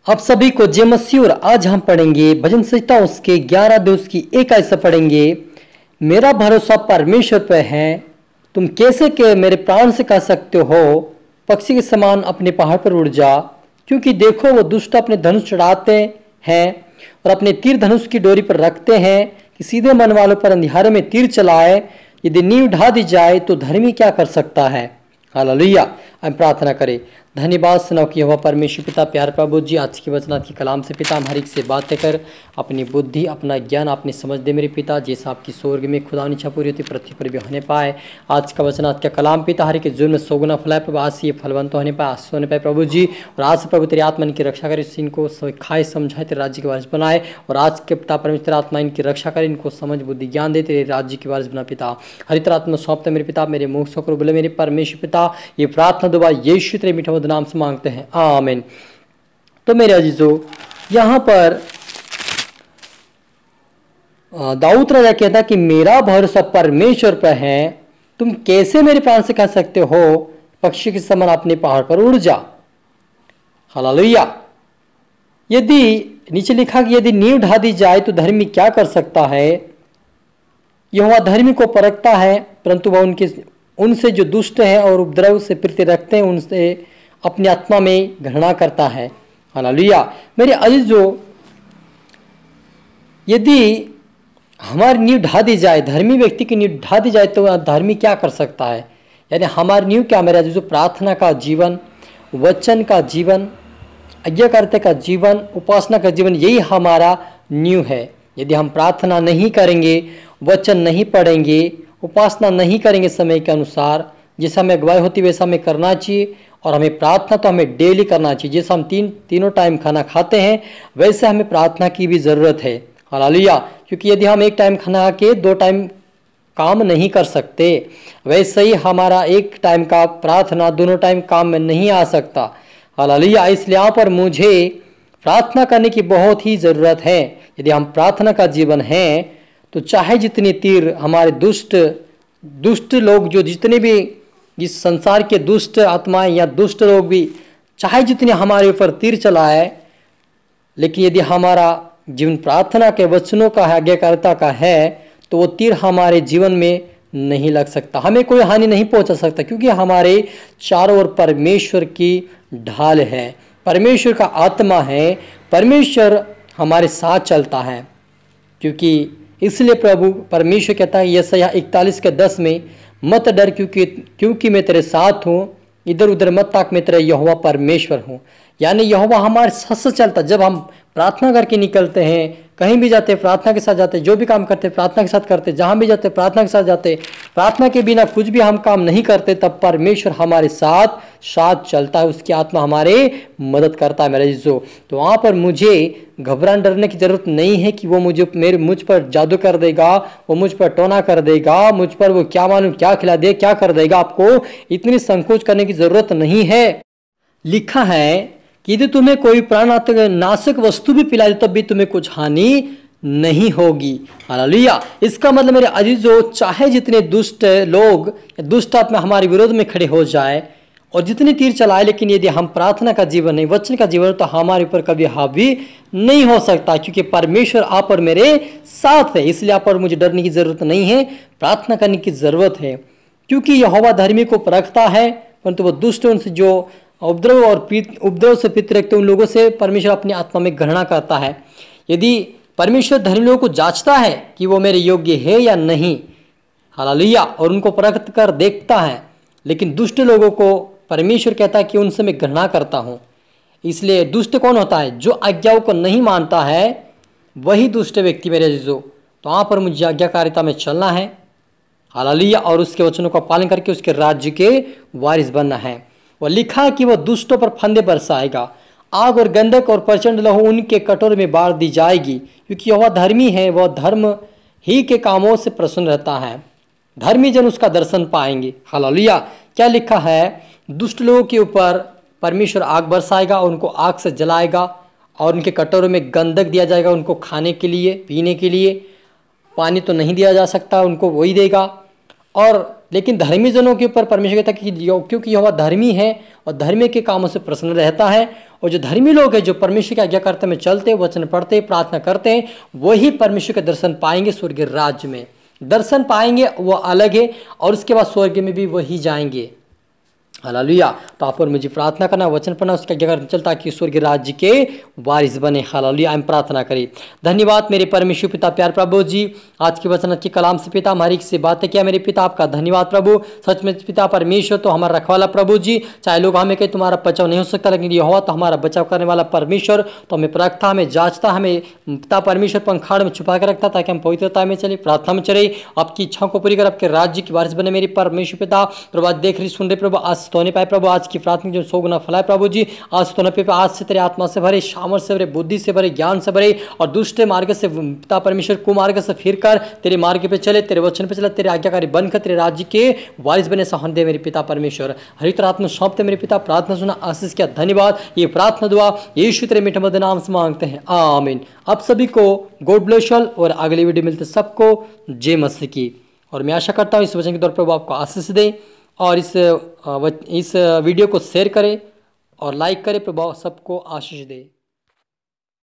आप सभी को जय मसीह। और आज हम पढ़ेंगे भजन संहिता उसके 11 दिवस की एक ऐसा पढ़ेंगे। मेरा भरोसा परमेश्वर पर है, तुम कैसे के मेरे प्राण से कह सकते हो पक्षी के समान अपने पहाड़ पर उड़ जा। क्योंकि देखो वो दुष्ट अपने धनुष चढ़ाते हैं और अपने तीर धनुष की डोरी पर रखते हैं कि सीधे मन वालों पर अंधियारे में तीर चलाए। यदि नींव ढा दी जाए तो धर्मी क्या कर सकता है। हालेलुया। हम प्रार्थना करें। धन्यवाद सुनाओ कि यहोवा परमेश्वर पिता प्यार प्रभु जी, आज की वचनात की कलाम से पिता हम हर एक से बातें कर अपनी बुद्धि अपना ज्ञान अपनी समझ दे मेरे पिता, जैसा आपकी स्वर्ग में खुदा इच्छा पूरी होती पृथ्वी पर भी होने पाए। आज का वचनात का कलाम पिता हर एक जुर्म में सोगुना फैलाए प्रभु, आज से ये फलवंत होने पाए, आंसू होने पाए प्रभु जी। और आज से प्रभु तेरी आत्मा इनकी रक्षा करे, इनको खाए समझाए तेरे राज्य के वारिस बनाए। और आज के पिता परमेश्वर आत्मा इनकी रक्षा करे, इनको समझ बुद्धि ज्ञान दे, तेरे राज्य के वारिस बना पिता। हरित आत्मा सौंपते मेरे पिता, मेरे मुख से होकर बोले मेरे परमेश्वर पिता। ये प्रार्थना दुआ यीशु तेरे मीठा मधुर नाम से मांगते हैं, आमीन। तो मेरे अजीजों, यहाँ पर दाऊद राजा कहता कि मेरा भरोसा परमेश्वर पर है, तुम कैसे मेरे प्राण से कह सकते हो पक्षी के समान अपने पहाड़ पर उड़ जा। हालेलुया। यदि नीचे लिखा कि यदि नींव ढा दी जाए तो धर्मी क्या कर सकता है। यहोवा धर्मी को परखता है, परंतु वह उनसे जो दुष्ट है और उपद्रव से प्रीति रखते हैं उनसे अपनी आत्मा में घृणा करता है। हालेलुया। मेरे अजीजों, यदि हमारी नींव ढा दी जाए, धर्मी व्यक्ति की नींव ढा दी जाए तो धर्मी क्या कर सकता है। यानी हमारी नींव क्या मेरे अजीजों, प्रार्थना का जीवन, वचन का जीवन, आज्ञाकारिता का जीवन, उपासना का जीवन, यही हमारा नींव है। यदि हम प्रार्थना नहीं करेंगे, वचन नहीं पढ़ेंगे, उपासना नहीं करेंगे समय के अनुसार, जैसा हमें अगुवाई होती वैसा हमें करना चाहिए। और हमें प्रार्थना तो हमें डेली करना चाहिए। जैसे हम तीनों टाइम खाना खाते हैं वैसे हमें प्रार्थना की भी ज़रूरत है। हालेलुया। क्योंकि यदि हम एक टाइम खाना खा के 2 टाइम काम नहीं कर सकते, वैसे ही हमारा एक टाइम का प्रार्थना दोनों टाइम काम में नहीं आ सकता। हालेलुया। इसलिए यहाँ पर मुझे प्रार्थना करने की बहुत ही ज़रूरत है। यदि हम प्रार्थना का जीवन है तो चाहे जितनी तीर हमारे दुष्ट लोग, जो जितने भी इस संसार के दुष्ट आत्माएं या दुष्ट लोग भी चाहे जितने हमारे ऊपर तीर चलाए, लेकिन यदि हमारा जीवन प्रार्थना के वचनों का है, आज्ञाकारिता का है, तो वो तीर हमारे जीवन में नहीं लग सकता, हमें कोई हानि नहीं पहुंचा सकता। क्योंकि हमारे चारों ओर परमेश्वर की ढाल है, परमेश्वर का आत्मा है, परमेश्वर हमारे साथ चलता है। क्योंकि इसलिए प्रभु परमेश्वर कहता है यशायाह 41:10 में, मत डर क्योंकि मैं तेरे साथ हूँ, इधर उधर मत ताक, मैं तेरा यहोवा परमेश्वर हूँ। यानी यहोवा हमारे साथ चलता। जब हम प्रार्थना करके निकलते हैं, कहीं भी जाते प्रार्थना के साथ जाते, जो भी काम करते प्रार्थना के साथ करते, जहाँ भी जाते प्रार्थना के साथ जाते, प्रार्थना के बिना कुछ भी हम काम नहीं करते, तब परमेश्वर हमारे साथ चलता है, उसकी आत्मा हमारे मदद करता है मेरे अजीजों। तो वहाँ पर मुझे घबराने डरने की जरूरत नहीं है कि वो मुझ पर जादू कर देगा, वो मुझ पर टोना कर देगा, मुझ पर वो क्या मालूम क्या खिला दे, क्या कर देगा। आपको इतनी संकोच करने की जरूरत नहीं है। लिखा है कि यदि तुम्हें कोई प्राणघातक नाशक वस्तु भी पिला दे तब भी तुम्हें कुछ हानि नहीं होगी। हालेलुया। इसका मतलब मेरे अजीजों, चाहे जितने दुष्ट लोग, दुष्ट आत्मा हमारे विरोध में खड़े हो जाए और जितनी तीर चलाए, लेकिन यदि हम प्रार्थना का जीवन नहीं, वचन का जीवन, तो हमारे ऊपर कभी हावी नहीं हो सकता। क्योंकि परमेश्वर आप और मेरे साथ है। इसलिए आप और मुझे डरने की जरूरत नहीं है, प्रार्थना करने की जरूरत है। क्योंकि यहोवा धर्मी को परखता है, परंतु वो दुष्ट उनसे जो उपद्रव से प्रीति रखते उन लोगों से परमेश्वर अपनी आत्मा में घृणा करता है। यदि परमेश्वर धर्मी लोगों को जांचता है कि वो मेरे योग्य है या नहीं, हालेलुया, और उनको परख कर देखता है, लेकिन दुष्ट लोगों को परमेश्वर कहता है कि उनसे मैं घृणा करता हूँ। इसलिए दुष्ट कौन होता है? जो आज्ञाओं को नहीं मानता है, वही दुष्ट व्यक्ति मेरे अजीजों। तो वहाँ पर मुझे आज्ञाकारिता में चलना है, हालेलुया, और उसके वचनों का पालन करके उसके राज्य के वारिस बनना है। वह लिखा कि वह दुष्टों पर फंदे बरसाएगा, आग और गंधक और प्रचंड लहू उनके कटोरे में बाढ़ दी जाएगी। क्योंकि वह धर्मी है, वह धर्म ही के कामों से प्रसन्न रहता है, धर्मी जन उसका दर्शन पाएंगे। हालेलुया। क्या लिखा है? दुष्ट लोगों के ऊपर परमेश्वर आग बरसाएगा, उनको आग से जलाएगा और उनके कटोरों में गंधक दिया जाएगा, उनको खाने के लिए, पीने के लिए। पानी तो नहीं दिया जा सकता, उनको वही देगा। और लेकिन धर्मी जनों के ऊपर परमेश्वर कहता है कि क्योंकि यहोवा धर्मी है और धर्मी के कामों से प्रसन्न रहता है। और जो धर्मी लोग हैं, जो परमेश्वर की आज्ञाकारिता में चलते, वचन पढ़ते, प्रार्थना करते हैं, वही परमेश्वर के दर्शन पाएंगे स्वर्गीय राज्य में। दर्शन पाएंगे वो अलग है, और उसके बाद स्वर्ग में भी वही जाएंगे। हालेलुया। तो आप और मुझे प्रार्थना करना, वचन पढ़ना, उसका जगह चलता कि स्वर्गीय राज्य के वारिस बने। हालेलुया। हम प्रार्थना करें। धन्यवाद मेरे परमेश्वर पिता प्यार प्रभु जी, आज के वचन के कलाम से पिता हमारी से बातें किया मेरे पिता, आपका धन्यवाद प्रभु। सच में पिता परमेश्वर तो हमारा रखवाला प्रभु जी, चाहे लोग हमें कहे तुम्हारा बचाव नहीं हो सकता, लेकिन यहोवा तो हमारा बचाव करने वाला परमेश्वर, तो हमें परखता, हमें जांचता, हमें पिता परमेश्वर पंखाड़ में छुपा कर रखता, ताकि हम पवित्रता में चले, प्रार्थना में चले, आपकी इच्छाओं को पूरी कर आपके राज्य की वारिस बने मेरे परमेश्वर पिता। प्रभु देख रही सुन रहे प्रभु, आज तो नहीं पाए प्रभु, आज की प्रार्थना जो 100 गुना फलाए प्रभु जी, आज तो न पे आज से तेरे आत्मा से भरे, सामर्थ से भरे, बुद्धि से भरे, ज्ञान से भरे, और दुष्ट मार्ग से पिता परमेश्वर कुमार्ग से फिर कर तेरे मार्ग पे चले, तेरे वचन पे चले, तेरे आज्ञाकारी बनकर तेरे राज्य के वारिस बने सहन दे मेरे पिता परमेश्वर। हरित्र आत्मा सौंपते मेरे पिता, प्रार्थना सुना, आशीष किया, धन्यवाद। ये प्रार्थना दुआ यीशु तेरे मीठे मधुर नाम से मांगते हैं, आमीन। आप सभी को गॉड ब्लेस यू, और अगली वीडियो मिलते सबको जय मसीह की। और मैं आशा करता हूँ इस वचन के द्वारा प्रभु आपको आशीष दे, और इस वीडियो को शेयर करें और लाइक करें। प्रभु सबको आशीष दे।